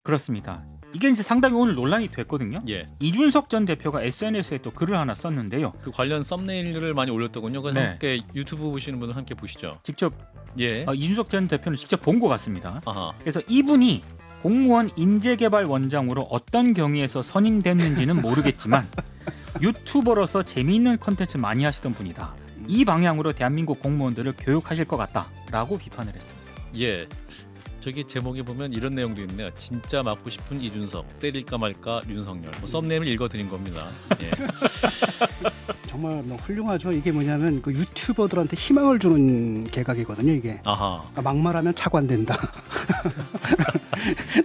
그렇습니다. 이게 이제 상당히 오늘 논란이 됐거든요. 예. 이준석 전 대표가 SNS에 또 글을 하나 썼는데요. 그 관련 썸네일을 많이 올렸더군요. 그래서 네. 함께 유튜브 보시는 분들 함께 보시죠. 직접 예. 이준석 전 대표는 직접 본 것 같습니다. 아하. 그래서 이분이 공무원 인재개발원장으로 어떤 경위에서 선임됐는지는 모르겠지만 유튜버로서 재미있는 컨텐츠 많이 하시던 분이다. 이 방향으로 대한민국 공무원들을 교육하실 것 같다라고 비판을 했습니다. 예. 저기 제목에 보면 이런 내용도 있네요. 진짜 맞고 싶은 이준석, 때릴까 말까 윤석열. 뭐 썸네일을 읽어드린 겁니다. 예. 정말 뭐 훌륭하죠. 이게 뭐냐면 그 유튜버들한테 희망을 주는 개각이거든요. 이게 아하. 그러니까 막말하면 차관된다.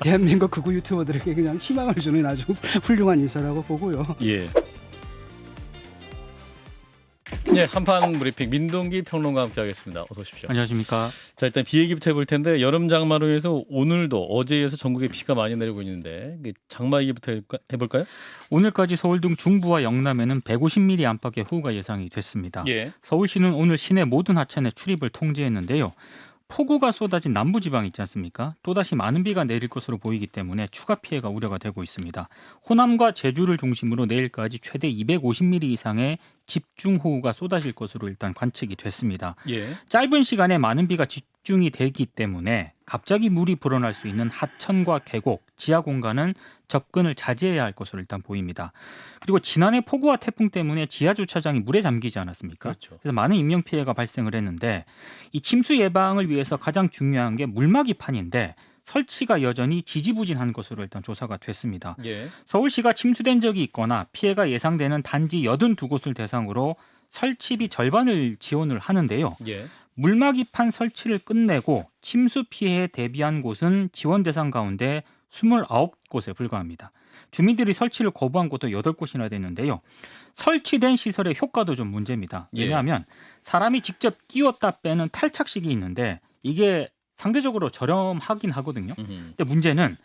대한민국 극우 유튜버들에게 그냥 희망을 주는 아주 훌륭한 인사라고 보고요. 예. 네, 한판 브리핑 민동기 평론가 함께하겠습니다. 어서 오십시오. 안녕하십니까. 자, 일단 비 얘기부터 해볼 텐데 여름 장마로 해서 오늘도 어제에 이어서 전국에 비가 많이 내리고 있는데 장마 얘기부터 해볼까요? 오늘까지 서울 등 중부와 영남에는 150mm 안팎의 호우가 예상이 됐습니다. 예. 서울시는 오늘 시내 모든 하천의 출입을 통제했는데요. 폭우가 쏟아진 남부지방 있지 않습니까? 또다시 많은 비가 내릴 것으로 보이기 때문에 추가 피해가 우려가 되고 있습니다. 호남과 제주를 중심으로 내일까지 최대 250mm 이상의 집중호우가 쏟아질 것으로 일단 관측이 됐습니다. 예. 짧은 시간에 많은 비가 집중이 되기 때문에 갑자기 물이 불어날 수 있는 하천과 계곡, 지하 공간은 접근을 자제해야 할 것으로 일단 보입니다. 그리고 지난해 폭우와 태풍 때문에 지하 주차장이 물에 잠기지 않았습니까? 그렇죠. 그래서 많은 인명 피해가 발생을 했는데 이 침수 예방을 위해서 가장 중요한 게 물막이판인데 설치가 여전히 지지부진한 것으로 일단 조사가 됐습니다. 예. 서울시가 침수된 적이 있거나 피해가 예상되는 단지 82곳을 대상으로 설치비 절반을 지원을 하는데요. 예. 물막이판 설치를 끝내고 침수 피해에 대비한 곳은 지원 대상 가운데 29곳에 불과합니다. 주민들이 설치를 거부한 곳도 8곳이나 됐는데요. 설치된 시설의 효과도 좀 문제입니다. 왜냐하면 사람이 직접 끼웠다 빼는 탈착식이 있는데 이게 상대적으로 저렴하긴 하거든요. 근데 문제는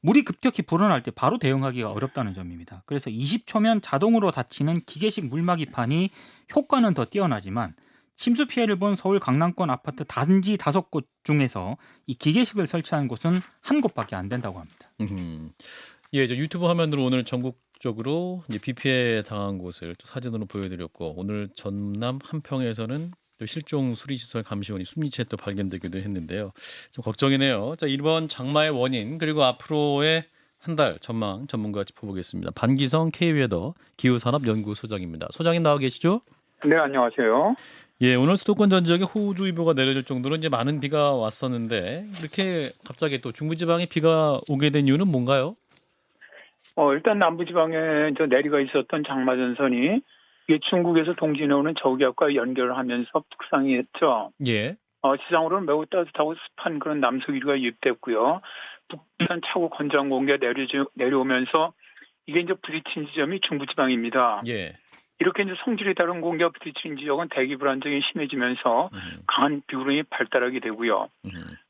물이 급격히 불어날 때 바로 대응하기가 어렵다는 점입니다. 그래서 20초면 자동으로 닫히는 기계식 물막이판이 효과는 더 뛰어나지만 침수 피해를 본 서울 강남권 아파트 단지 5곳 중에서 이 기계식을 설치한 곳은 한 곳밖에 안 된다고 합니다. 예, 저 유튜브 화면으로 오늘 전국적으로 이제 비 피해 당한 곳을 또 사진으로 보여드렸고 오늘 전남 한평에서는 또 실종 수리시설 감시원이 숨진 채 또 발견되기도 했는데요. 좀 걱정이네요. 자, 이번 장마의 원인 그리고 앞으로의 한 달 전망 전문가와 짚어보겠습니다. 반기성 K웨더 기후산업연구소장입니다. 소장님 나와 계시죠? 네, 안녕하세요. 예, 오늘 수도권 전 지역에 호우주의보가 내려질 정도로 이제 많은 비가 왔었는데 이렇게 갑자기 또 중부지방에 비가 오게 된 이유는 뭔가요? 일단 남부지방에 내리가 있었던 장마전선이 이게 중국에서 동진해오는 저기압과 연결을 하면서 북상이 했죠. 예. 지상으로는 매우 따뜻하고 습한 그런 남서기류가 유입됐고요. 북한 차고 건조한 공기가 내려오면서 이게 이제 부딪힌 지점이 중부지방입니다. 예. 이렇게 이제 성질이 다른 공기가 부딪힌 지역은 대기 불안정이 심해지면서 강한 비구름이 발달하게 되고요.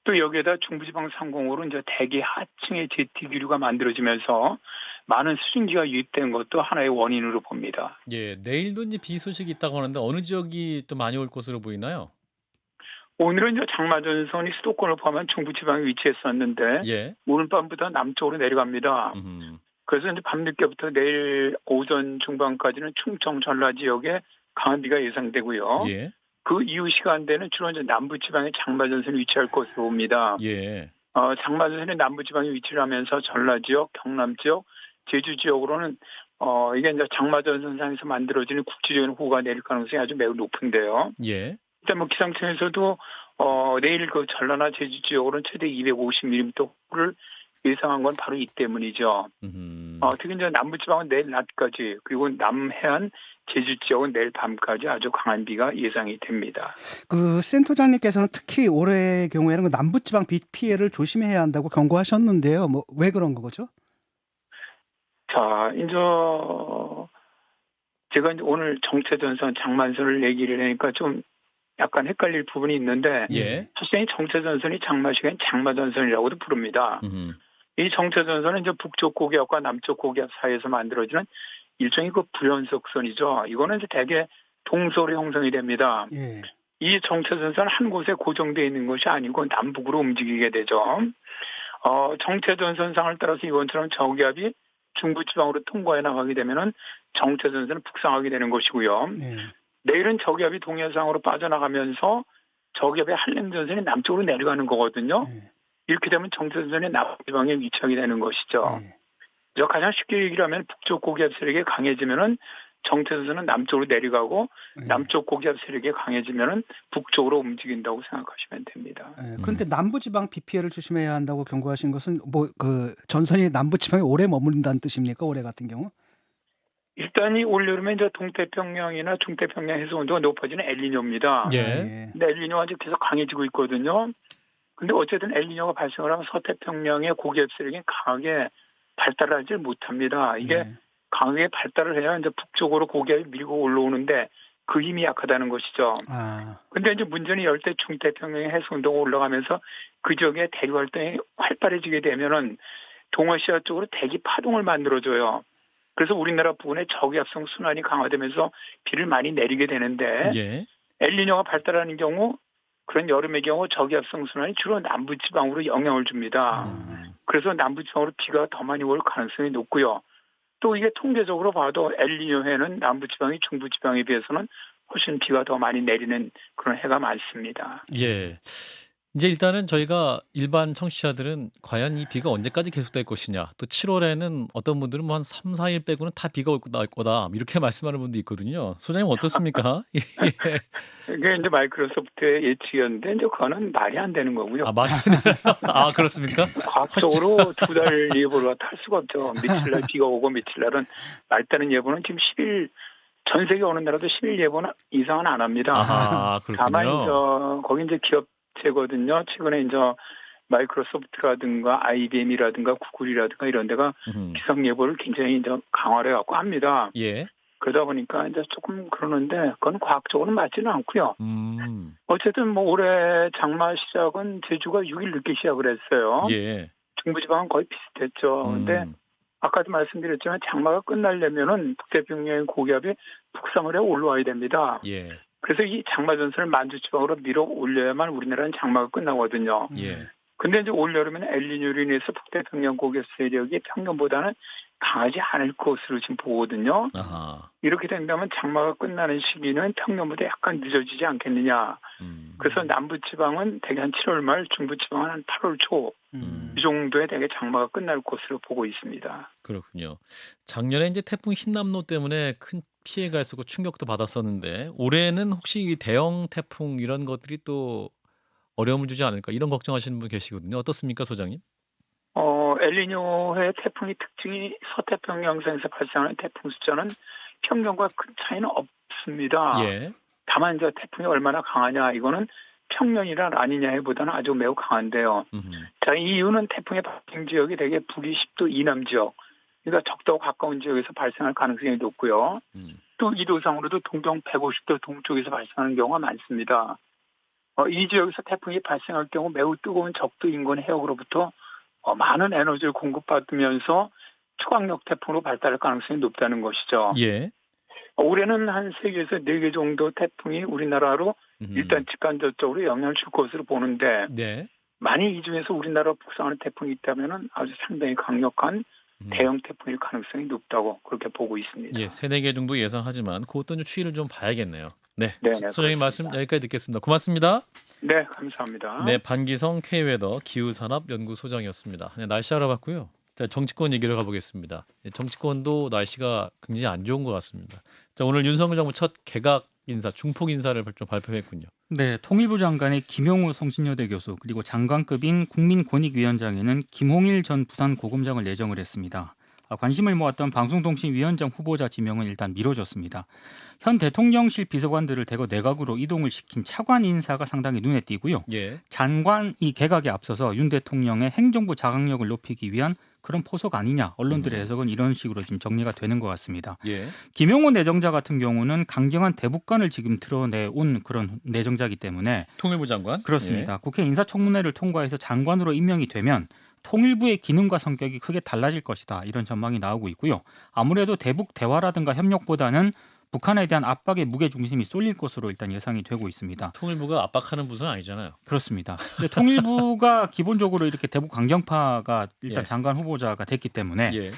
또 여기에다 중부지방 상공으로 이제 대기 하층의 제트 기류가 만들어지면서 많은 수증기가 유입된 것도 하나의 원인으로 봅니다. 예, 내일도 이제 비 소식이 있다고 하는데 어느 지역이 또 많이 올 것으로 보이나요? 오늘은 이제 장마전선이 수도권을 포함한 중부지방에 위치했었는데 예. 오늘 밤부터 남쪽으로 내려갑니다. 그래서 이제 밤늦게부터 내일 오전 중반까지는 충청 전라 지역에 강한 비가 예상되고요. 예. 그 이후 시간대는 주로 이제 남부지방에 장마전선이 위치할 것으로 봅니다. 예. 장마전선이 남부지방에 위치를 하면서 전라 지역, 경남 지역, 제주 지역으로는 이게 이제 장마전선상에서 만들어지는 국지적인 호우가 내릴 가능성이 아주 매우 높은데요. 예. 일단 뭐 기상청에서도 내일 그 전라나 제주 지역으로는 최대 250mm 호우를 예상한 건 바로 이 때문이죠. 특히 이제 남부지방은 내일 낮까지 그리고 남해안 제주 지역은 내일 밤까지 아주 강한 비가 예상이 됩니다. 그 센터장님께서는 특히 올해의 경우에는 그 남부지방 비 피해를 조심해야 한다고 경고하셨는데요. 뭐 왜 그런 거죠? 자, 이제 제가 이제 오늘 정체전선 장마전선을 얘기를 하니까 좀 약간 헷갈릴 부분이 있는데 예. 사실 정체전선이 장마 시간 장마전선이라고도 부릅니다. 이 정체전선은 이제 북쪽 고기압과 남쪽 고기압 사이에서 만들어지는 일종의 그 불연속선이죠. 이거는 이제 대개 동서로 형성이 됩니다. 예. 이 정체전선 한 곳에 고정되어 있는 것이 아니고 남북으로 움직이게 되죠. 정체전선상을 따라서 이번처럼 저기압이 중부지방으로 통과해 나가게 되면은 정체전선은 북상하게 되는 것이고요. 네. 내일은 저기압이 동해상으로 빠져나가면서 저기압의 한랭전선이 남쪽으로 내려가는 거거든요. 네. 이렇게 되면 정체전선이 남지방에 위치하게 되는 것이죠. 네. 그래서 가장 쉽게 얘기를 하면 북쪽 고기압 세력이 강해지면은 정체전선은 남쪽으로 내려가고 네. 남쪽 고기압 세력이 강해지면은 북쪽으로 움직인다고 생각하시면 됩니다. 네. 그런데 남부지방 비 피해를 조심해야 한다고 경고하신 것은 뭐 그 전선이 남부지방에 오래 머무른다는 뜻입니까? 올해 같은 경우? 일단 이 올여름에 이제 동태평양이나 중태평양 해수 온도가 높아지는 엘니뇨입니다. 예. 예. 근데 엘니뇨가 지금 계속 강해지고 있거든요. 근데 어쨌든 엘니뇨가 발생을 하면 서태평양의 고기압 세력이 강하게 발달하지 못합니다. 이게 네. 강하게 발달을 해야 이제 북쪽으로 고기압이 밀고 올라오는데 그 힘이 약하다는 것이죠. 아. 근데 이제 문제는 열대 중태평양의 해수 온도가 올라가면서 그 지역의 대륙 활동이 활발해지게 되면은 동아시아 쪽으로 대기 파동을 만들어줘요. 그래서 우리나라 부근에 저기압성 순환이 강화되면서 비를 많이 내리게 되는데 예. 엘니뇨가 발달하는 경우 그런 여름의 경우 저기압성 순환이 주로 남부지방으로 영향을 줍니다. 그래서 남부지방으로 비가 더 많이 올 가능성이 높고요. 또 이게 통계적으로 봐도 엘니뇨해는 남부지방이 중부지방에 비해서는 훨씬 비가 더 많이 내리는 그런 해가 많습니다. 예. 이제 일단은 저희가 일반 청취자들은 과연 이 비가 언제까지 계속될 것이냐. 또 7월에는 어떤 분들은 뭐 한 3, 4일 빼고는 다 비가 날 거다. 이렇게 말씀하는 분도 있거든요. 소장님 어떻습니까? 예. 이게 이제 마이크로소프트의 예측이었는데 이제 그거는 말이 안 되는 거고요. 아, 그렇습니까? 과학적으로 두 달 예보를 할 수가 없죠. 며칠 날 비가 오고 며칠 날은 맑다는 예보는 지금 10일 전 세계 어느 나라도 10일 예보는 이상은 안 합니다. 아, 그렇군요. 다만 거기 이제 기업체거든요. 최근에 이제 마이크로소프트라든가 IBM이라든가 구글이라든가 이런 데가 기상 예보를 굉장히 이제 강화를 해갖고 합니다. 예. 그러다 보니까 이제 조금 그러는데 그건 과학적으로는 맞지는 않고요. 어쨌든 뭐 올해 장마 시작은 제주가 6일 늦게 시작을 했어요. 예. 중부지방은 거의 비슷했죠. 근데 아까도 말씀드렸지만 장마가 끝나려면은 북태평양의 고기압이 북상을 해 올라와야 됩니다. 예. 그래서 이 장마 전선을 만주지방으로 밀어 올려야만 우리나라는 장마가 끝나거든요. 예. 근데 이제 올여름에는 엘니뇨로 인해서 북태평양 고기압 세력이 평년보다는 강하지 않을 것으로 지금 보거든요. 아하. 이렇게 된다면 장마가 끝나는 시기는 평년보다 약간 늦어지지 않겠느냐. 그래서 남부지방은 대개 한 7월 말, 중부지방은 한 8월 초. 이 정도에 대개 장마가 끝날 것으로 보고 있습니다. 그렇군요. 작년에 이제 태풍 흰남노 때문에 큰 피해가 있었고 충격도 받았었는데 올해는 혹시 이 대형 태풍 이런 것들이 또 어려움을 주지 않을까 이런 걱정하시는 분 계시거든요. 어떻습니까, 소장님? 엘니뇨의 태풍의 특징이 서태평양상에서 발생하는 태풍 숫자는 평년과 큰 차이는 없습니다. 예. 다만 이제 태풍이 얼마나 강하냐 이거는 평년이나 라니냐보다는 아주 매우 강한데요. 자, 이 이유는 태풍의 발생 지역이 대개 북위 10도 이남 지역, 그러니까 적도와 가까운 지역에서 발생할 가능성이 높고요. 또 이도상으로도 동경 150도 동쪽에서 발생하는 경우가 많습니다. 이 지역에서 태풍이 발생할 경우 매우 뜨거운 적도 인근 해역으로부터 많은 에너지를 공급받으면서 초강력 태풍으로 발달할 가능성이 높다는 것이죠. 예. 올해는 한 3개에서 4개 정도 태풍이 우리나라로 일단 직간접적으로 영향을 줄 것으로 보는데 네. 만약 이 중에서 우리나라 북상하는 태풍이 있다면 아주 상당히 강력한 대형 태풍일 가능성이 높다고 그렇게 보고 있습니다. 예, 3, 4개 정도 예상하지만 그것도 좀 추이를 좀 봐야겠네요. 네. 네네, 소장님 말씀 그렇습니다. 여기까지 듣겠습니다. 고맙습니다. 네, 감사합니다. 네, 반기성 K웨더 기후산업연구소장이었습니다. 네, 날씨 알아봤고요. 자, 정치권 얘기를 가보겠습니다. 네, 정치권도 날씨가 굉장히 안 좋은 것 같습니다. 자, 오늘 윤석열 정부 첫 개각 인사, 중폭 인사를 좀 발표했군요. 네, 통일부 장관의 김용호 성신여대 교수 그리고 장관급인 국민권익위원장에는 김홍일 전 부산고검장을 내정을 했습니다. 관심을 모았던 방송통신위원장 후보자 지명은 일단 미뤄졌습니다. 현 대통령실 비서관들을 대거 내각으로 이동을 시킨 차관 인사가 상당히 눈에 띄고요. 예. 장관 이 개각에 앞서서 윤 대통령의 행정부 자각력을 높이기 위한 그런 포석 아니냐. 언론들의 해석은 이런 식으로 지금 정리가 되는 것 같습니다. 예. 김용호 내정자 같은 경우는 강경한 대북관을 지금 드러내온 그런 내정자이기 때문에 통일부 장관? 그렇습니다. 국회 인사청문회를 통과해서 장관으로 임명이 되면 통일부의 기능과 성격이 크게 달라질 것이다. 이런 전망이 나오고 있고요. 아무래도 대북 대화라든가 협력보다는 북한에 대한 압박의 무게 중심이 쏠릴 것으로 일단 예상이 되고 있습니다. 통일부가 압박하는 부서는 아니잖아요. 그렇습니다. 근데 통일부가 기본적으로 이렇게 대북 강경파가 일단 예. 장관 후보자가 됐기 때문에 예.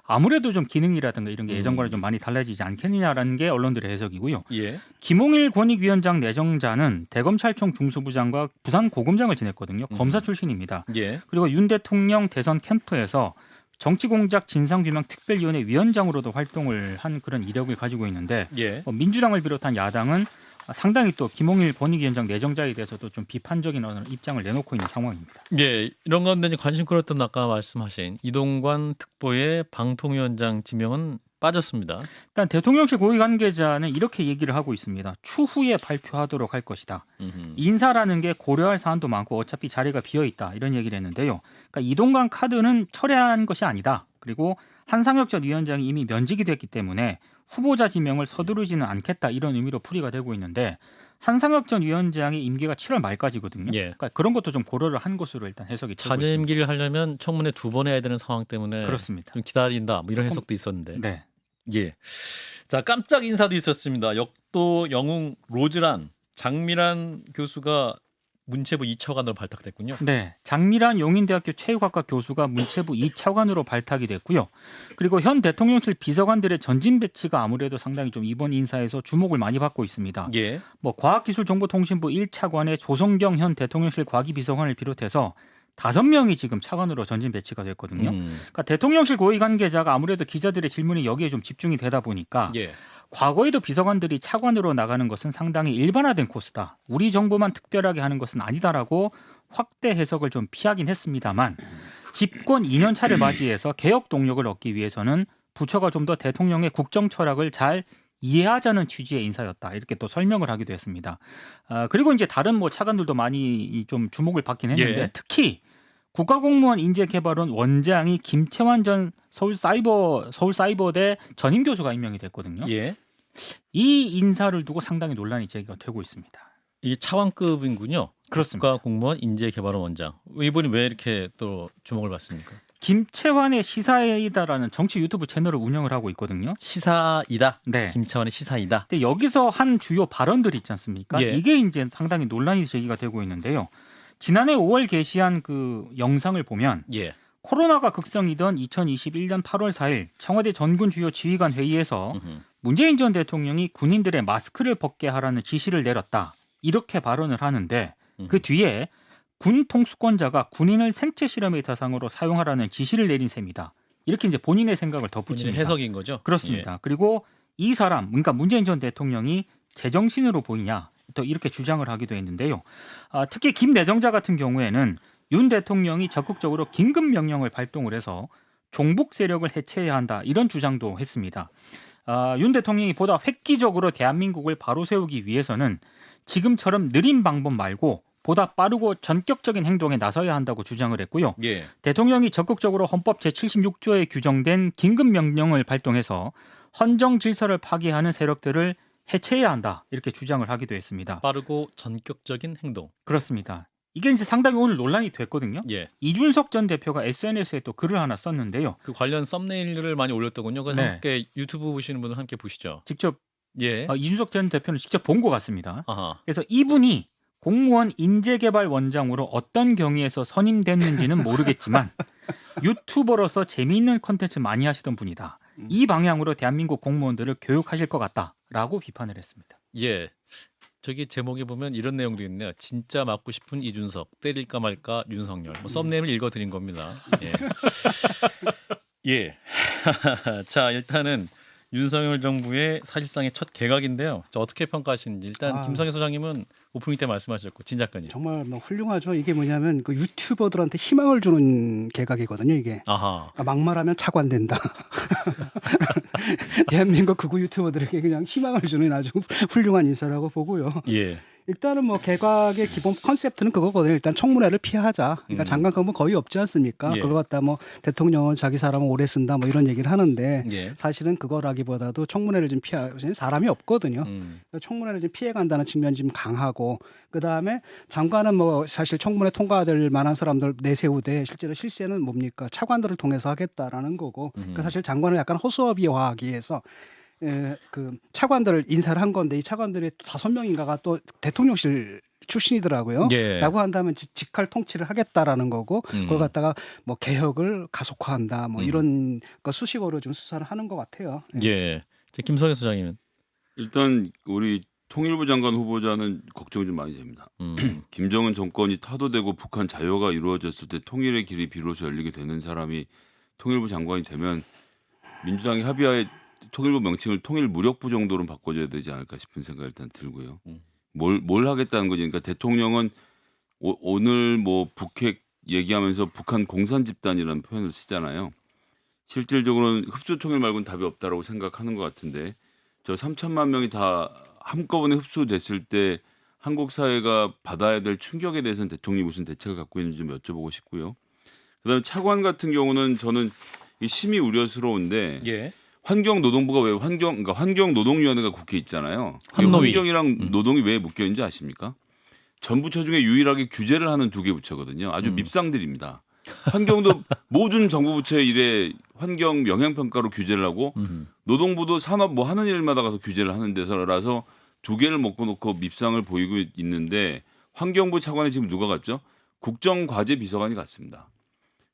아무래도 좀 기능이라든가 이런 게 예전과는 좀 많이 달라지지 않겠느냐라는 게 언론들의 해석이고요. 예. 김홍일 권익위원장 내정자는 대검찰청 중수부장과 부산 고검장을 지냈거든요. 검사 출신입니다. 예. 그리고 윤 대통령 대선 캠프에서 정치공작 진상규명 특별위원회 위원장으로도 활동을 한 그런 이력을 가지고 있는데 예. 민주당을 비롯한 야당은 상당히 또 김홍일 권익위원장 내정자에 대해서도 좀 비판적인 어떤 입장을 내놓고 있는 상황입니다. 예, 이런 건데 이제 관심 끌었던 아까 말씀하신 이동관 특보의 방통위원장 지명은 빠졌습니다. 일단 대통령실 고위 관계자는 이렇게 얘기를 하고 있습니다. 추후에 발표하도록 할 것이다. 인사라는 게 고려할 사안도 많고 어차피 자리가 비어 있다. 이런 얘기를 했는데요. 그러니까 이동관 카드는 철회한 것이 아니다. 그리고 한상혁 전 위원장이 이미 면직이 됐기 때문에 후보자 지명을 서두르지는 않겠다. 이런 의미로 풀이가 되고 있는데 한상혁 전 위원장의 임기가 7월 말까지거든요. 예. 그러니까 그런 것도 좀 고려를 한 것으로 일단 해석이 되고 자녀 있습니다. 임기를 하려면 청문회 2번 해야 되는 상황 때문에 그렇습니다. 좀 기다린다. 뭐 이런 해석도 있었는데. 네. 예. 자, 깜짝 인사도 있었습니다. 역도 영웅 로즈란 장미란 교수가 문체부 2차관으로 발탁됐군요. 네, 장미란 용인대학교 체육학과 교수가 문체부 2차관으로 발탁이 됐고요. 그리고 현 대통령실 비서관들의 전진 배치가 아무래도 상당히 좀 이번 인사에서 주목을 많이 받고 있습니다. 예. 뭐 과학기술정보통신부 1차관의 조성경 현 대통령실 과기비서관을 비롯해서 5명이 지금 차관으로 전진 배치가 됐거든요. 그러니까 대통령실 고위 관계자가 아무래도 기자들의 질문이 여기에 좀 집중이 되다 보니까 예. 과거에도 비서관들이 차관으로 나가는 것은 상당히 일반화된 코스다. 우리 정부만 특별하게 하는 것은 아니다라고 확대 해석을 좀 피하긴 했습니다만 집권 2년 차를 맞이해서 개혁 동력을 얻기 위해서는 부처가 좀 더 대통령의 국정 철학을 잘 이해하자는 취지의 인사였다. 이렇게 또 설명을 하기도 했습니다. 그리고 이제 다른 뭐 차관들도 많이 좀 주목을 받긴 했는데 예. 특히 국가공무원 인재개발원 원장이 김채환 전 서울사이버대 전임 교수가 임명이 됐거든요. 예. 이 인사를 두고 상당히 논란이 제기가 되고 있습니다. 이 차관급인군요. 그렇습니다. 국가공무원 인재개발원 원장. 이분이 왜 이렇게 또 주목을 받습니까? 김채환의 시사이다라는 정치 유튜브 채널을 운영을 하고 있거든요. 시사이다. 네. 김차환의 시사이다. 근데 여기서 한 주요 발언들이 있지 않습니까? 예. 이게 이제 상당히 논란이 제기가 되고 있는데요. 지난해 5월 게시한 그 영상을 보면 예. 코로나가 극성이던 2021년 8월 4일 청와대 전군 주요 지휘관 회의에서 음흠. 문재인 전 대통령이 군인들의 마스크를 벗게 하라는 지시를 내렸다. 이렇게 발언을 하는데 그 뒤에 군 통수권자가 군인을 생체 실험의 대상으로 사용하라는 지시를 내린 셈이다. 이렇게 이제 본인의 생각을 본인의 덧붙입니다. 해석인 거죠? 그렇습니다. 그리고 이 사람, 그러니까 문재인 전 대통령이 제정신으로 보이냐 또 이렇게 주장을 하기도 했는데요. 특히 김 내정자 같은 경우에는 윤 대통령이 적극적으로 긴급 명령을 발동을 해서 종북 세력을 해체해야 한다 이런 주장도 했습니다. 윤 대통령이 보다 획기적으로 대한민국을 바로 세우기 위해서는 지금처럼 느린 방법 말고 보다 빠르고 전격적인 행동에 나서야 한다고 주장을 했고요. 예. 대통령이 적극적으로 헌법 제76조에 규정된 긴급 명령을 발동해서 헌정 질서를 파괴하는 세력들을 해체해야 한다 이렇게 주장을 하기도 했습니다. 빠르고 전격적인 행동. 그렇습니다. 이게 이제 상당히 오늘 논란이 됐거든요. 예. 이준석 전 대표가 SNS에 또 글을 하나 썼는데요. 그 관련 썸네일을 많이 올렸더군요. 그래서 네. 함께 유튜브 보시는 분들 함께 보시죠. 직접 예. 이준석 전 대표는 직접 본 것 같습니다. 아하. 그래서 이분이 공무원 인재개발원장으로 어떤 경위에서 선임됐는지는 모르겠지만 유튜버로서 재미있는 콘텐츠 많이 하시던 분이다. 이 방향으로 대한민국 공무원들을 교육하실 것 같다라고 비판을 했습니다. 예. 저기 제목에 보면 이런 내용도 있네요. 진짜 맞고 싶은 이준석, 때릴까 말까 윤석열. 뭐 썸네일을 읽어드린 겁니다. 예. 예. 자, 일단은 윤석열 정부의 사실상의 첫 개각인데요. 자, 어떻게 평가하시는지 일단 김성애 소장님은 오프닝 때 말씀하셨고 진 작가님. 정말 뭐 훌륭하죠. 이게 뭐냐면 그 유튜버들한테 희망을 주는 개각이거든요. 이게. 아하. 그러니까 막말하면 차관된다. 대한민국 극우 유튜버들에게 그냥 희망을 주는 아주 훌륭한 인사라고 보고요. 예. 일단은 뭐 개각의 기본 컨셉트는 그거거든요. 일단 청문회를 피하자. 그러니까 장관급은 거의 없지 않습니까? 예. 그걸 갖다 뭐 대통령은 자기 사람을 오래 쓴다 뭐 이런 얘기를 하는데 예. 사실은 그거라기보다도 청문회를 좀 피하는 사람이 없거든요. 그러니까 청문회를 좀 피해간다는 측면이 좀 강하고 그다음에 장관은 뭐 사실 청문회 통과될 만한 사람들 내세우되 실제로 실세는 뭡니까? 차관들을 통해서 하겠다라는 거고 그러니까 사실 장관을 약간 허수아비화하기 위해서 그 차관들을 인사를 한 건데 이 차관들의 5명인가가 또 대통령실 출신이더라고요. 예. 라고 한다면 직할 통치를 하겠다라는 거고 그걸 갖다가 뭐 개혁을 가속화한다 뭐 이런 거 수식어로 좀 수사를 하는 것 같아요. 예. 김성애 소장님은 일단 우리 통일부 장관 후보자는 걱정이 좀 많이 됩니다. 김정은 정권이 타도되고 북한 자유화가 이루어졌을 때 통일의 길이 비로소 열리게 되는 사람이 통일부 장관이 되면 민주당이 합의하에 통일부 명칭을 통일무력부 정도로 바꿔줘야 되지 않을까 싶은 생각이 일단 들고요. 뭘 하겠다는 거지. 그러니까 대통령은 오늘 뭐 북핵 얘기하면서 북한 공산 집단이라는 표현을 쓰잖아요. 실질적으로는 흡수 통일 말고는 답이 없다라고 생각하는 것 같은데 저 3천만 명이 다 한꺼번에 흡수됐을 때 한국 사회가 받아야 될 충격에 대해서는 대통령이 무슨 대책을 갖고 있는지 좀 여쭤보고 싶고요. 그다음에 차관 같은 경우는 저는 심히 우려스러운데 예. 환경노동부가 왜 환경노동위원회가 국회에 있잖아요. 환노위. 환경이랑 노동이 왜 묶여 있는지 아십니까? 전 부처 중에 유일하게 규제를 하는 2개 부처거든요. 아주 밉상들입니다. 환경도 모든 정부 부처의 일에 환경 영향평가로 규제를 하고 노동부도 산업 뭐 하는 일마다 가서 규제를 하는 데서라서 2개를 먹고 놓고 밉상을 보이고 있는데 환경부 차관에 지금 누가 갔죠? 국정과제비서관이 갔습니다.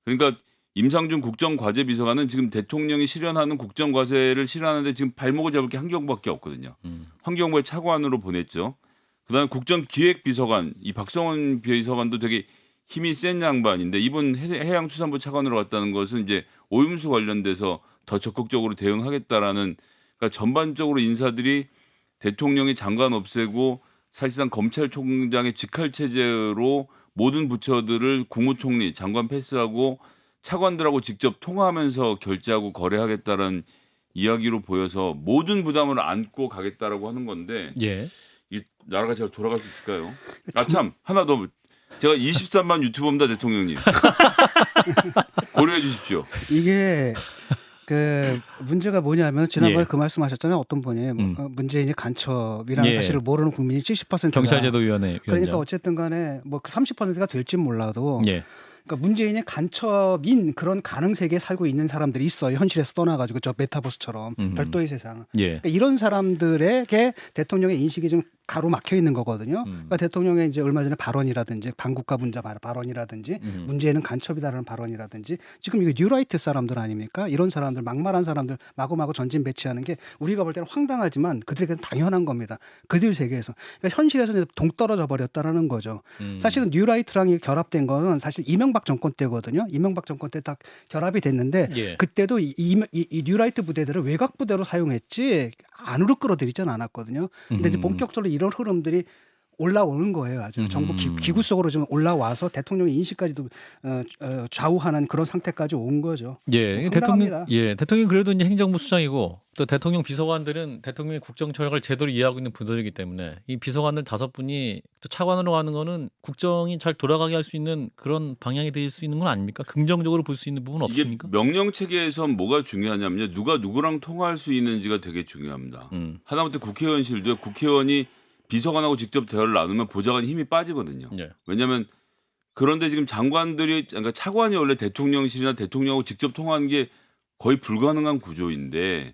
그러니까 임상준 국정과제비서관은 지금 대통령이 실현하는 국정과제를 실현하는데 지금 발목을 잡을 게 환경부밖에 없거든요. 환경부의 차관으로 보냈죠. 그다음에 국정기획비서관 이 박성원 비서관도 되게 힘이 센 양반인데 이번 해양수산부 차관으로 갔다는 것은 이제 오염수 관련돼서 더 적극적으로 대응하겠다라는 그러니까 전반적으로 인사들이 대통령이 장관 없애고 사실상 검찰총장의 직할 체제로 모든 부처들을 국무총리 장관 패스하고 차관들하고 직접 통화하면서 결제하고 거래하겠다는 이야기로 보여서 모든 부담을 안고 가겠다라고 하는 건데 예. 이 나라가 잘 돌아갈 수 있을까요? 아 참 하나 더 제가 23만 유튜버입니다 대통령님 고려해 주십시오. 이게 그 문제가 뭐냐면 지난번에 예. 그 말씀하셨잖아요. 어떤 분이 문재인이 간첩이라는 예. 사실을 모르는 국민이 70%가 경찰제도위원회 위원장. 그러니까 어쨌든 간에 뭐 30%가 될지 몰라도 예. 그러니까 문재인의 간첩인 그런 가능 세계에 살고 있는 사람들이 있어요. 현실에서 떠나가지고 저 메타버스처럼 별도의 세상. 예. 그러니까 이런 사람들에게 대통령의 인식이 좀 가로막혀 있는 거거든요. 그러니까 대통령의 이제 얼마 전에 발언이라든지 반국가 분자 발언이라든지 문재인은 간첩이다라는 발언이라든지 지금 이게 뉴라이트 사람들 아닙니까? 이런 사람들 막말한 사람들 마구마구 전진 배치하는 게 우리가 볼 때는 황당하지만 그들에게는 당연한 겁니다. 그들 세계에서 그러니까 현실에서 이제 동떨어져 버렸다라는 거죠. 사실은 뉴라이트랑 결합된 거는 사실 이명박 정권 때거든요. 이명박 정권 때 딱 결합이 됐는데 예. 그때도 이 뉴라이트 부대들을 외곽 부대로 사용했지 안으로 끌어들이지는 않았거든요. 근데 이제 본격적으로 이런 흐름들이 올라오는 거예요. 아주 정부 기구 속으로 좀 올라와서 대통령의 인식까지도 좌우하는 그런 상태까지 온 거죠. 예, 황당합니다. 대통령 그래도 이제 행정부 수장이고 또 대통령 비서관들은 대통령의 국정 철학을 제대로 이해하고 있는 분들이기 때문에 이 비서관들 5분이 또 차관으로 가는 거는 국정이 잘 돌아가게 할 수 있는 그런 방향이 될 수 있는 건 아닙니까? 긍정적으로 볼 수 있는 부분 이게 없습니까? 명령 체계에선 뭐가 중요하냐면요. 누가 누구랑 통화할 수 있는지가 되게 중요합니다. 하다못해 국회의원실도 국회의원이 비서관하고 직접 대화를 나누면 보좌관 힘이 빠지거든요. 예. 왜냐하면 그런데 지금 장관들이 그러니까 차관이 원래 대통령실이나 대통령하고 직접 통화하는 게 거의 불가능한 구조인데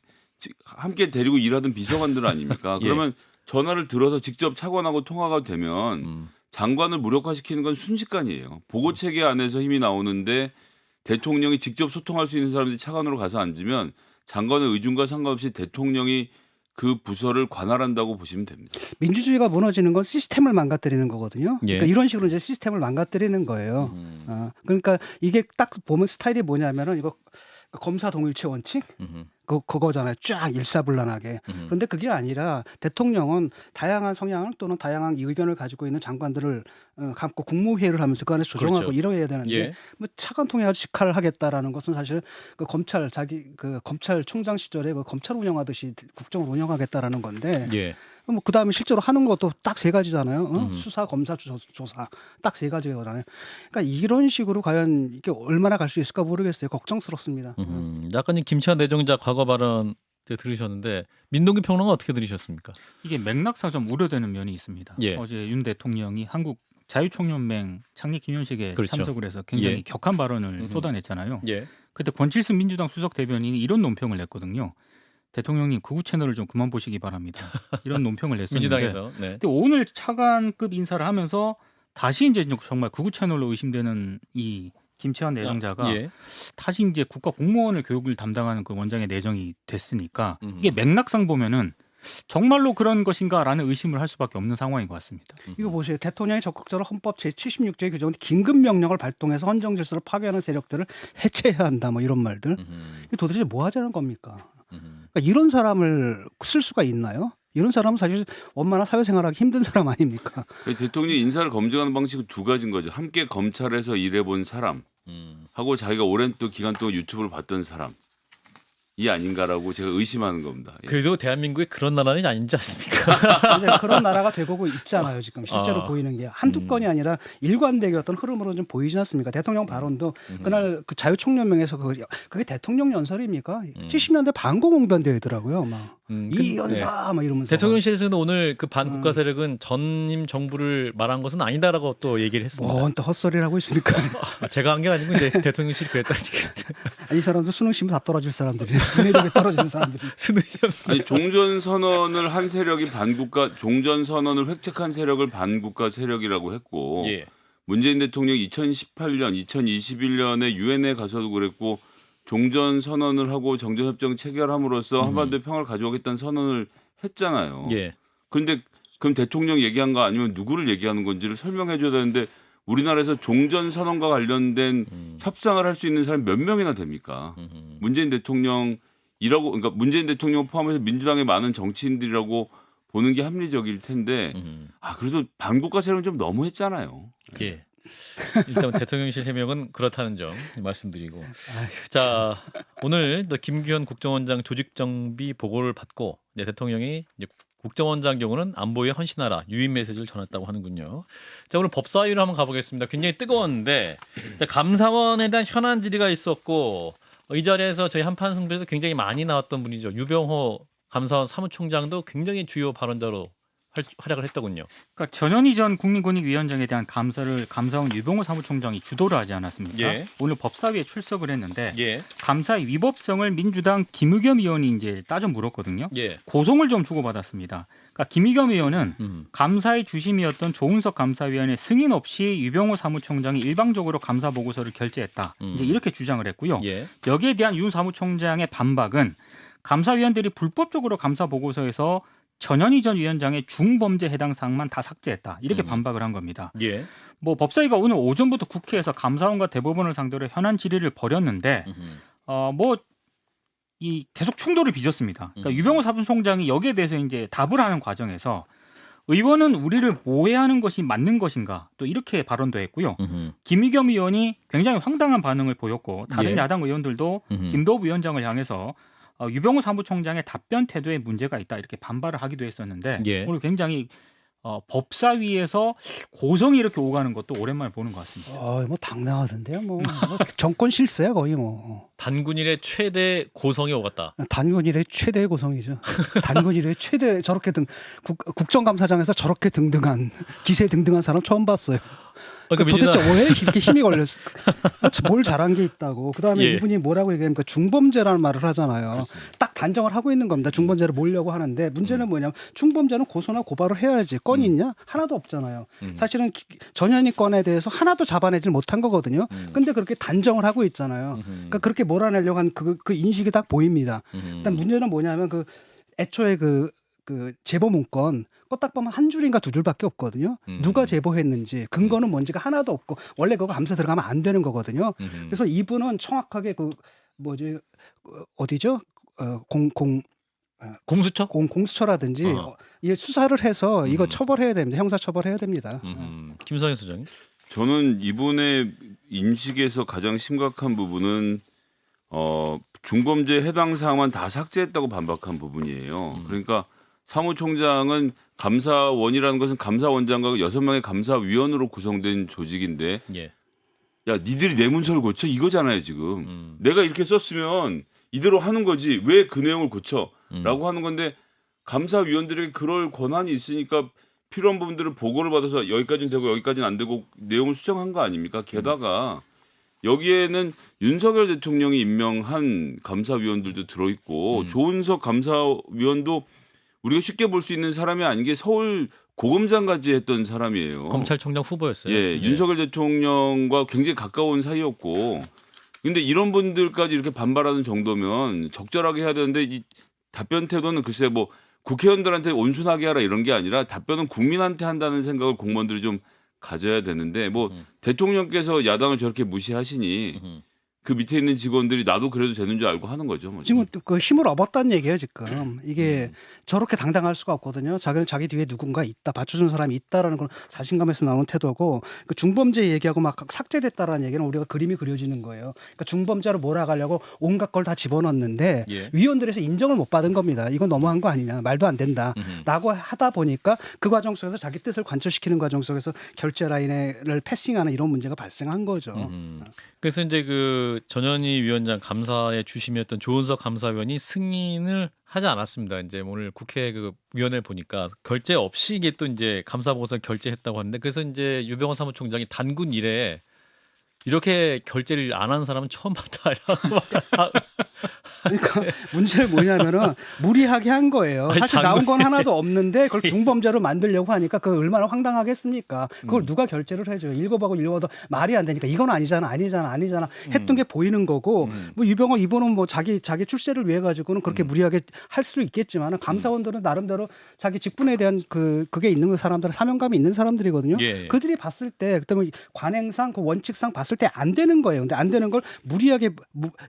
함께 데리고 일하던 비서관들 아닙니까? 예. 그러면 전화를 들어서 직접 차관하고 통화가 되면 장관을 무력화시키는 건 순식간이에요. 보고 체계 안에서 힘이 나오는데 대통령이 직접 소통할 수 있는 사람들이 차관으로 가서 앉으면 장관의 의중과 상관없이 대통령이 그 부서를 관할한다고 보시면 됩니다. 민주주의가 무너지는 건 시스템을 망가뜨리는 거거든요. 예. 그러니까 이런 식으로 이제 시스템을 망가뜨리는 거예요. 그러니까 이게 딱 보면 스타일이 뭐냐면은 이거 검사 동일체 원칙 그거잖아요. 쫙 일사불란하게. 그런데 그게 아니라 대통령은 다양한 성향 또는 다양한 의견을 가지고 있는 장관들을 갖고 국무회의를 하면서 그 안에서 조정하고 그렇죠. 이러야 되는데 예. 뭐 차관 통해서 직할을 하겠다라는 것은 사실 그 검찰총장 시절에 그 검찰 운영하듯이 국정을 운영하겠다라는 건데 예. 뭐 그다음에 실제로 하는 것도 딱 3가지잖아요. 수사, 검사, 조사 딱 3가지잖아요. 그러니까 이런 식으로 과연 이게 얼마나 갈 수 있을까 모르겠어요. 걱정스럽습니다. 약간 김치환 내정자 과거 발언 들으셨는데 민동기 평론가 어떻게 들으셨습니까? 이게 맥락상 좀 우려되는 면이 있습니다. 예. 어제 윤 대통령이 한국 자유총연맹 창립 기념식에 그렇죠. 참석을 해서 굉장히 예. 격한 발언을 쏟아냈잖아요. 예. 그때 권칠승 민주당 수석 대변인이 이런 논평을 냈거든요. 대통령님 구구 채널을 좀 그만 보시기 바랍니다. 이런 논평을 냈었는데 민주당에서. 네. 근데 오늘 차관급 인사를 하면서 다시 이제 정말 구구 채널로 의심되는 이 김채환 내정자가 예. 다시 이제 국가 공무원을 교육을 담당하는 그 원장의 내정이 됐으니까 이게 맥락상 보면은 정말로 그런 것인가라는 의심을 할 수밖에 없는 상황인 것 같습니다. 이거 보세요. 대통령이 적극적으로 헌법 제76조에 규정한 긴급 명령을 발동해서 헌정 질서를 파괴하는 세력들을 해체해야 한다. 뭐 이런 말들. 이게 도대체 뭐 하자는 겁니까? 그러니까 이런 사람을 쓸 수가 있나요? 이런 사람은 사실 얼마나 사회생활하기 힘든 사람 아닙니까? 대통령이 인사를 검증하는 방식은 두 가지인 거죠. 함께 검찰에서 일해본 사람 하고 자기가 오랜 또 기간 동안 유튜브를 봤던 사람이 아닌가라고 제가 의심하는 겁니다. 예. 그래도 대한민국에 그런 나라는 아니지 않습니까? 근데 그런 나라가 되고 있잖아요. 지금 실제로 보이는 게 한두 건이 아니라 일관되게 어떤 흐름으로 좀 보이지 않습니까? 대통령 발언도 그날 그 자유총연맹에서 그게 대통령 연설입니까? 70년대 반공홍변되어 있더라고요. 막 이연사 막 이러면서. 대통령실에서는 오늘 그 반국가 세력은 전임 정부를 말한 것은 아니다라고 또 얘기를 했습니다. 뭔 또 헛소리를 하고 있습니까? 제가 한 게 아니고 이제 대통령실이 그랬다는 얘기입니다. 이 사람도 수능 시험 다 떨어질 사람들이 눈에도 떨어지는 사람들이. 아니 종전 선언을 한 세력이 반국가 종전 선언을 획책한 세력을 반국가 세력이라고 했고 예. 문재인 대통령이 2018년, 2021년에 유엔에 가서도 그랬고 종전 선언을 하고 정전협정 체결함으로써 한반도의 평화를 가져오겠다는 선언을 했잖아요. 예. 그런데 그럼 대통령 얘기한 거 아니면 누구를 얘기하는 건지를 설명해 줘야 되는데 우리나라에서 종전 선언과 관련된 협상을 할 수 있는 사람이 몇 명이나 됩니까? 문재인 대통령이라고 그러니까 문재인 대통령 포함해서 민주당의 많은 정치인들이라고 보는 게 합리적일 텐데 그래도 반국가 세력은 좀 너무했잖아요. 예. 일단 대통령실 해명은 그렇다는 점 말씀드리고 자 오늘 김규현 국정원장 조직정비 보고를 받고 대통령이 이제 국정원장 경우는 안보에 헌신하라 유인 메시지를 전했다고 하는군요. 자 오늘 법사위로 한번 가보겠습니다. 굉장히 뜨거웠는데 자, 감사원에 대한 현안 질의가 있었고 이 자리에서 저희 한판 승부에서 굉장히 많이 나왔던 분이죠. 유병호 감사원 사무총장도 굉장히 주요 발언자로 활약을 했더군요. 그러니까 전현희 전 국민권익위원장에 대한 감사를 감사원 유병호 사무총장이 주도를 하지 않았습니까? 예. 오늘 법사위에 출석을 했는데 예. 감사의 위법성을 민주당 김의겸 의원이 이제 따져 물었거든요. 예. 고성을 좀 주고받았습니다. 그러니까 김의겸 의원은 감사의 주심이었던 조은석 감사위원의 승인 없이 유병호 사무총장이 일방적으로 감사 보고서를 결재했다. 이제 이렇게 주장을 했고요. 예. 여기에 대한 윤 사무총장의 반박은 감사위원들이 불법적으로 감사 보고서에서 전현희 전 위원장의 중범죄 해당 사항만 다 삭제했다. 이렇게 반박을 한 겁니다. 예. 뭐 법사위가 오늘 오전부터 국회에서 감사원과 대법원을 상대로 현안 질의를 벌였는데 이 계속 충돌을 빚었습니다. 그러니까 유병호 사무총장이 여기에 대해서 이제 답을 하는 과정에서 의원은 우리를 모해하는 것이 맞는 것인가 또 이렇게 발언도 했고요. 김의겸 의원이 굉장히 황당한 반응을 보였고 다른 예. 야당 의원들도 김도읍 위원장을 향해서 유병호 사무총장의 답변 태도에 문제가 있다 이렇게 반발을 하기도 했었는데 예. 오늘 굉장히 법사위에서 고성이 이렇게 오가는 것도 오랜만에 보는 것 같습니다. 뭐 당당하던데요. 뭐 정권 실세야 거의 뭐. 단군일의 최대 고성이 오갔다. 단군일의 최대 고성이죠. 단군일의 최대 저렇게 국정감사장에서 저렇게 등등한 기세 등등한 사람 처음 봤어요. 그러니까 도대체 왜 이렇게 힘이 걸렸어? 뭘 잘한 게 있다고. 그다음에 예. 이분이 뭐라고 얘기합니까? 중범죄라는 말을 하잖아요. 그렇습니다. 딱 단정을 하고 있는 겁니다. 중범죄를 몰려고 하는데 문제는 뭐냐면 중범죄는 고소나 고발을 해야지. 건이 있냐? 하나도 없잖아요. 사실은 전현희 건에 대해서 하나도 잡아내질 못한 거거든요. 근데 그렇게 단정을 하고 있잖아요. 그러니까 그렇게 몰아내려고 한 그 인식이 딱 보입니다. 일단 문제는 뭐냐면 애초에 그 제보 문건 딱 보면 한 줄인가 두 줄밖에 없거든요. 누가 제보했는지 근거는 뭔지가 하나도 없고 원래 그거 감사 들어가면 안 되는 거거든요. 그래서 이분은 정확하게 어디죠? 공수처? 공수처라든지 이 수사를 해서 이거 처벌해야 됩니다. 형사 처벌해야 됩니다. 김성현 수장님. 저는 이분의 인식에서 가장 심각한 부분은 중범죄 해당 사항만 다 삭제했다고 반박한 부분이에요. 그러니까 사무총장은 감사원이라는 것은 감사원장과 6명의 감사위원으로 구성된 조직인데 예. 야 니들이 내 문서를 고쳐 이거잖아요 지금. 내가 이렇게 썼으면 이대로 하는 거지 왜 그 내용을 고쳐 라고 하는 건데 감사위원들에게 그럴 권한이 있으니까 필요한 부분들을 보고를 받아서 여기까지는 되고 여기까지는 안 되고 내용을 수정한 거 아닙니까? 게다가 여기에는 윤석열 대통령이 임명한 감사위원들도 들어있고 조은석 감사위원도 우리가 쉽게 볼 수 있는 사람이 아닌 게 서울 고검장까지 했던 사람이에요. 검찰총장 후보였어요. 예, 윤석열 대통령과 굉장히 가까운 사이였고, 근데 이런 분들까지 이렇게 반발하는 정도면 적절하게 해야 되는데 이 답변 태도는 글쎄 뭐 국회의원들한테 온순하게 하라 이런 게 아니라 답변은 국민한테 한다는 생각을 공무원들이 좀 가져야 되는데 뭐 대통령께서 야당을 저렇게 무시하시니 그 밑에 있는 직원들이 나도 그래도 되는 줄 알고 하는 거죠. 뭐. 지금 그 힘을 얻었다는 얘기예요. 지금 이게 저렇게 당당할 수가 없거든요. 자기는 자기 뒤에 누군가 있다, 받쳐주는 사람이 있다라는 건 자신감에서 나오는 태도고, 그 중범죄 얘기하고 막 삭제됐다라는 얘기는 우리가 그림이 그려지는 거예요. 그러니까 중범죄로 몰아가려고 온갖 걸 다 집어넣었는데 위원들에서 인정을 못 받은 겁니다. 이건 너무한 거 아니냐, 말도 안 된다라고 하다 보니까 그 과정 속에서 자기 뜻을 관철시키는 과정 속에서 결제 라인을 패싱하는 이런 문제가 발생한 거죠. 그래서 이제 그 전현희 위원장 감사의 주심이었던 조은석 감사위원이 승인을 하지 않았습니다. 이제 오늘 국회 그 위원회를 보니까 결재 없이 이게 또 이제 감사 보고서를 결재했다고 하는데, 그래서 이제 유병헌 사무총장이 단군 이래 이렇게 결재를 안 한 사람은 처음 봤다. 그러니까 문제는 뭐냐면은 무리하게 한 거예요. 아니, 사실 나온 건 하나도 없는데 그걸 중범죄로 만들려고 하니까 그걸 얼마나 황당하겠습니까? 그걸 누가 결재를 해줘요? 읽어보고 말이 안 되니까 이건 아니잖아 했던 게 보이는 거고, 뭐 유병헌 이분은 뭐 자기 출세를 위해 가지고는 그렇게 무리하게 할 수 있겠지만 감사원들은 나름대로 자기 직분에 대한 그게 있는 사람들은 사명감이 있는 사람들이거든요. 예. 그들이 봤을 때 그다음에 관행상 그 원칙상 봤을 때 안 되는 거예요. 근데 안 되는 걸 무리하게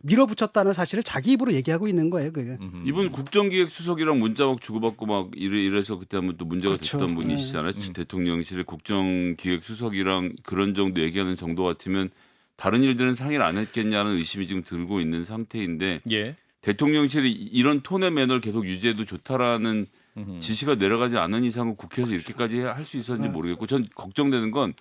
밀어붙였다는 사실을 자기 입으로 얘기하고 있는 거예요. 그게. 이분 국정기획수석이랑 문자 막 주고받고 막 이래서 그때 한번 또 문제가 그렇죠. 됐던 분이시잖아요. 대통령실의 국정기획수석이랑 그런 정도 얘기하는 정도 같으면 다른 일들은 상의를 안 했겠냐는 의심이 지금 들고 있는 상태인데 예. 대통령실이 이런 톤의 매너를 계속 유지해도 좋다라는 지시가 내려가지 않은 이상은 국회에서 이렇게까지 할 수 있었는지 모르겠고, 전 걱정되는 건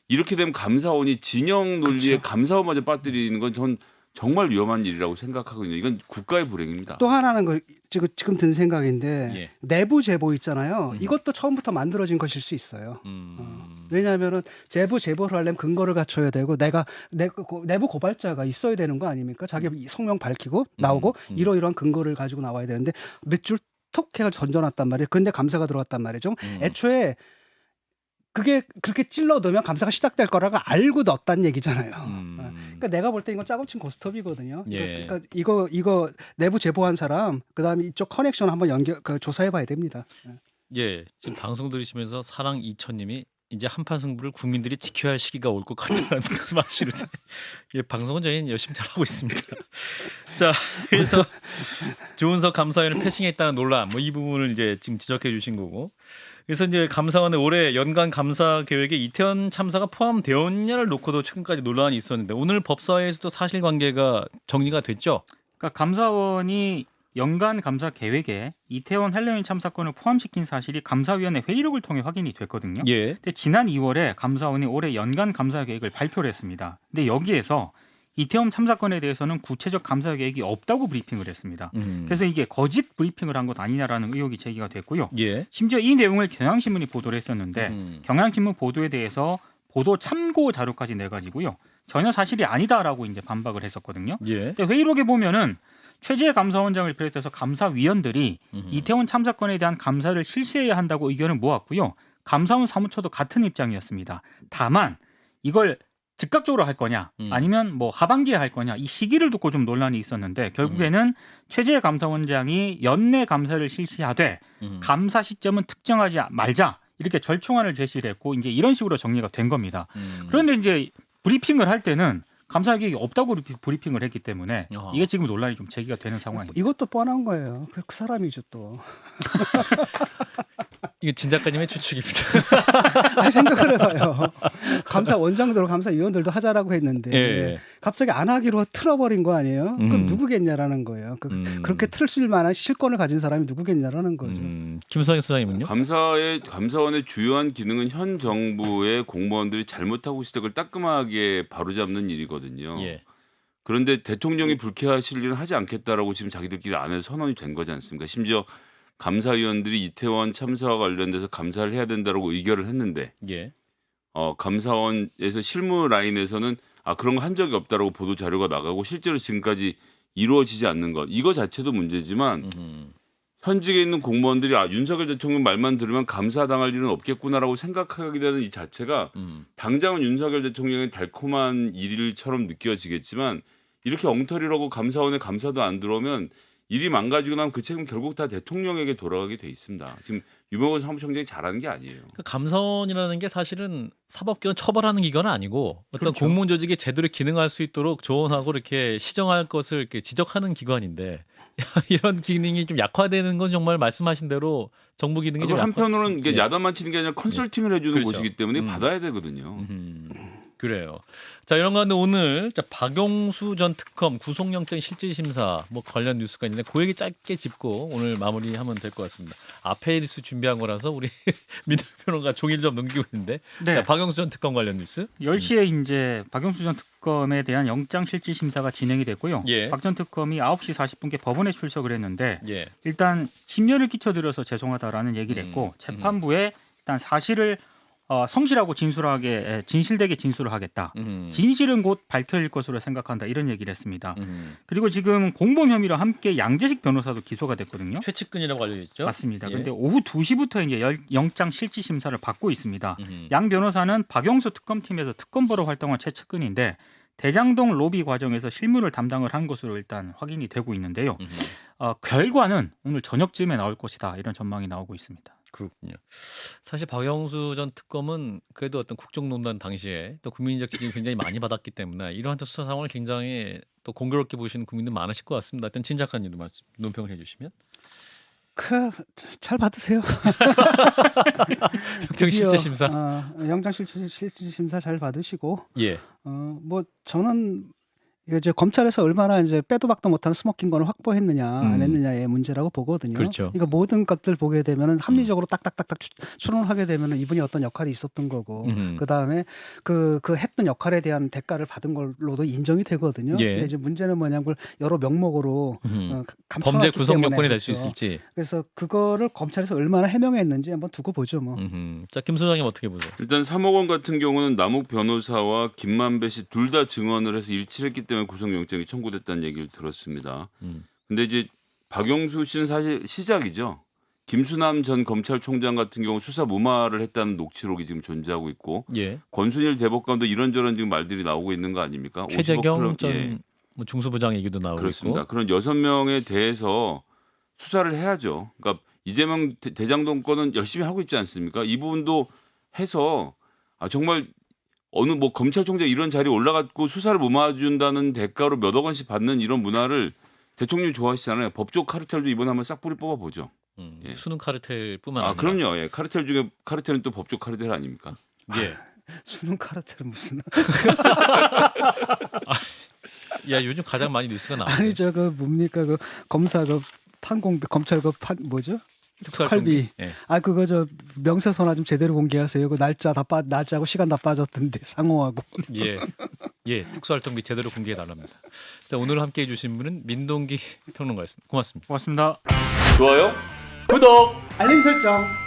이렇게 되면 감사원이 진영 논리에 감사원마저 빠뜨리는 건 전 정말 위험한 일이라고 생각하거든요. 이건 국가의 불행입니다. 또 하나는 그 지금 든 생각인데 예. 내부 제보 있잖아요. 이것도 처음부터 만들어진 것일 수 있어요. 왜냐하면은 제보를 하려면 근거를 갖춰야 되고 내부 고발자가 있어야 되는 거 아닙니까? 자기 성명 밝히고 나오고 이러이러한 근거를 가지고 나와야 되는데 몇 줄 톡 해가지고 던져놨단 말이에요. 그런데 감사가 들어왔단 말이죠. 애초에 그게 그렇게 찔러 넣으면 감사가 시작될 거라고 알고 넣었다는 얘기잖아요. 그러니까 내가 볼 때 이건 짜고 친 고스톱이거든요. 예. 그러니까 이거 내부 제보한 사람, 그다음에 이쪽 커넥션 한번 조사해봐야 됩니다. 예, 지금 방송 들으시면서 사랑 2000님이 이제 한판 승부를 국민들이 지켜야 할 시기가 올 것 같다는 말씀하시는데, 예, 방송은 저희는 열심히 잘하고 있습니다. 자, 그래서 조은석 감사위원을 패싱했다는 논란, 뭐 이 부분을 이제 지금 지적해 주신 거고, 그래서 이제 감사원의 올해 연간 감사 계획에 이태원 참사가 포함되었냐를 놓고도 최근까지 논란이 있었는데, 오늘 법사위에서도 사실관계가 정리가 됐죠? 그러니까 감사원이 연간 감사 계획에 이태원 할로윈 참사건을 포함시킨 사실이 감사위원회 회의록을 통해 확인이 됐거든요. 예. 근데 지난 2월에 감사원이 올해 연간 감사 계획을 발표를 했습니다. 근데 여기에서 이태원 참사건에 대해서는 구체적 감사 계획이 없다고 브리핑을 했습니다. 그래서 이게 거짓 브리핑을 한 것 아니냐라는 의혹이 제기가 됐고요. 예. 심지어 이 내용을 경향신문이 보도를 했었는데 경향신문 보도에 대해서 보도 참고 자료까지 내가지고요. 전혀 사실이 아니다라고 이제 반박을 했었거든요. 예. 근데 회의록에 보면은 최재 감사원장을 비롯해서 감사위원들이 이태원 참사건에 대한 감사를 실시해야 한다고 의견을 모았고요. 감사원 사무처도 같은 입장이었습니다. 다만 이걸 즉각적으로 할 거냐 아니면 뭐 하반기에 할 거냐, 이 시기를 두고 좀 논란이 있었는데 결국에는 최재 감사원장이 연내 감사를 실시하되 감사 시점은 특정하지 말자, 이렇게 절충안을 제시를 했고 이제 이런 식으로 정리가 된 겁니다. 그런데 이제 브리핑을 할 때는 감사 계획이 없다고 브리핑을 했기 때문에 이게 지금 논란이 좀 제기가 되는 상황입니다. 이것도 뻔한 거예요. 그 사람이죠 또. 이게 진 작가님의 추측입니다. 생각을 해봐요. 감사원장들, 감사위원들도 하자라고 했는데 예. 갑자기 안 하기로 틀어버린 거 아니에요? 그럼 누구겠냐라는 거예요. 그렇게 틀 수 만한 실권을 가진 사람이 누구겠냐라는 거죠. 김성희 소장님은요? 감사원의 주요한 기능은 현 정부의 공무원들이 잘못하고 있을 때 그걸 따끔하게 바로잡는 일이거든요. 예. 그런데 대통령이 불쾌하실 일은 하지 않겠다라고 지금 자기들끼리 안에서 선언이 된 거지 않습니까? 심지어 감사위원들이 이태원 참사와 관련돼서 감사를 해야 된다라고 의결을 했는데 예. 감사원에서 실무 라인에서는 그런 거 한 적이 없다라고 보도 자료가 나가고 실제로 지금까지 이루어지지 않는 것 이거 자체도 문제지만 현직에 있는 공무원들이 윤석열 대통령 말만 들으면 감사당할 일은 없겠구나라고 생각하게 되는 이 자체가 당장은 윤석열 대통령의 달콤한 일처럼 느껴지겠지만 이렇게 엉터리라고 감사원에 감사도 안 들어오면 일이 망가지고 나면 그 책임 결국 다 대통령에게 돌아가게 돼 있습니다. 지금 유병헌 사무총장이 잘하는 게 아니에요. 그 감사원이라는 게 사실은 사법기관 처벌하는 기관은 아니고 어떤 그렇죠. 공무원 조직이 제대로 기능할 수 있도록 조언하고 이렇게 시정할 것을 이렇게 지적하는 기관인데 이런 기능이 좀 약화되는 건 정말 말씀하신 대로 정부 기능이 좀 한편으로는 이게 예. 야단만 치는 게 아니라 컨설팅을 해주는 그렇죠. 곳이기 때문에 받아야 되거든요. 그래요. 자, 이런 가운데 오늘 박용수 전 특검 구속영장 실질심사 뭐 관련 뉴스가 있는데 그 얘기 짧게 짚고 오늘 마무리하면 될 것 같습니다. 앞에 뉴스 준비한 거라서 우리 민덕 변호가 종일 좀 넘기고 있는데 네. 자, 박용수 전 특검 관련 뉴스. 10시에 이제 박용수 전 특검에 대한 영장 실질 심사가 진행이 됐고요. 예. 박 전 특검이 9시 40분께 법원에 출석을 했는데 예. 일단 심려를 끼쳐드려서 죄송하다라는 얘기를 했고 재판부에 일단 사실을 성실하고 진실되게 진술을 하겠다. 진실은 곧 밝혀질 것으로 생각한다. 이런 얘기를 했습니다. 그리고 지금 공범 혐의로 함께 양재식 변호사도 기소가 됐거든요. 최측근이라고 알려져 있죠. 맞습니다. 예. 그런데 오후 2시부터 이제 영장 실질 심사를 받고 있습니다. 양 변호사는 박용수 특검팀에서 특검보로 활동한 최측근인데 대장동 로비 과정에서 실무를 담당을 한 것으로 일단 확인이 되고 있는데요. 결과는 오늘 저녁쯤에 나올 것이다. 이런 전망이 나오고 있습니다. 그렇군요. 사실 박영수 전 특검은 그래도 어떤 국정농단 당시에 또 국민적 지지를 굉장히 많이 받았기 때문에 이러한 또 수사 상황을 굉장히 또 공교롭게 보시는 국민들 많으실 것 같습니다. 어떤 친 작가님도 논평을 해주시면. 잘 받으세요. 영장 실질 심사. 영장 실질 심사 잘 받으시고. 예. 뭐 저는 이제 검찰에서 얼마나 이제 빼도 박도 못하는 스모킹건을 확보했느냐 안 했느냐의 문제라고 보거든요. 그렇죠. 그러니까 모든 것들 보게 되면은 합리적으로 딱딱딱딱 추론하게 되면은 이분이 어떤 역할이 있었던 거고 그 다음에 그 했던 역할에 대한 대가를 받은 걸로도 인정이 되거든요. 예. 근데 이제 문제는 뭐냐면 여러 명목으로 범죄 구성 때문에 요건이 될 수 그렇죠. 있을지. 그래서 그거를 검찰에서 얼마나 해명했는지 한번 두고 보죠. 뭐. 자, 김 소장님 어떻게 보세요? 일단 3억 원 같은 경우는 남욱 변호사와 김만배 씨 둘 다 증언을 해서 일치를 했기 때문에 구속영장이 청구됐다는 얘기를 들었습니다. 근데 이제 박용수 씨는 사실 시작이죠. 김수남 전 검찰총장 같은 경우 수사 무마를 했다는 녹취록이 지금 존재하고 있고 예. 권순일 대법관도 이런저런 지금 말들이 나오고 있는 거 아닙니까? 최재경 50억 전 뭐 중수부장 얘기도 나오고 그렇습니다. 있고. 그런 6명에 대해서 수사를 해야죠. 그러니까 이재명 대장동 건은 열심히 하고 있지 않습니까? 이 부분도 해서 정말 어느 뭐 검찰총장 이런 자리에 올라갔고 수사를 무마해준다는 대가로 몇억 원씩 받는 이런 문화를 대통령이 좋아하시잖아요. 법조 카르텔도 이번에 한번 싹 뿌리 뽑아보죠. 예. 수능 카르텔뿐만 아니라. 그럼요. 예. 카르텔 중에 카르텔은 또 법조 카르텔 아닙니까? 예. 수능 카르텔은 무슨? 야, 요즘 가장 많이 뉴스가 나와요. 아니 저거 뭡니까 그 검사 그 판공비 검찰 그 뭐죠? 특활비. 예. 그거 저 명세서나 좀 제대로 공개하세요. 그 날짜하고 시간 다 빠졌던데 상호하고. 예. 예, 특수활동비 제대로 공개해 달랍니다. 자, 오늘 함께 해주신 분은 민동기 평론가였습니다. 고맙습니다. 고맙습니다. 좋아요. 구독. 알림 설정.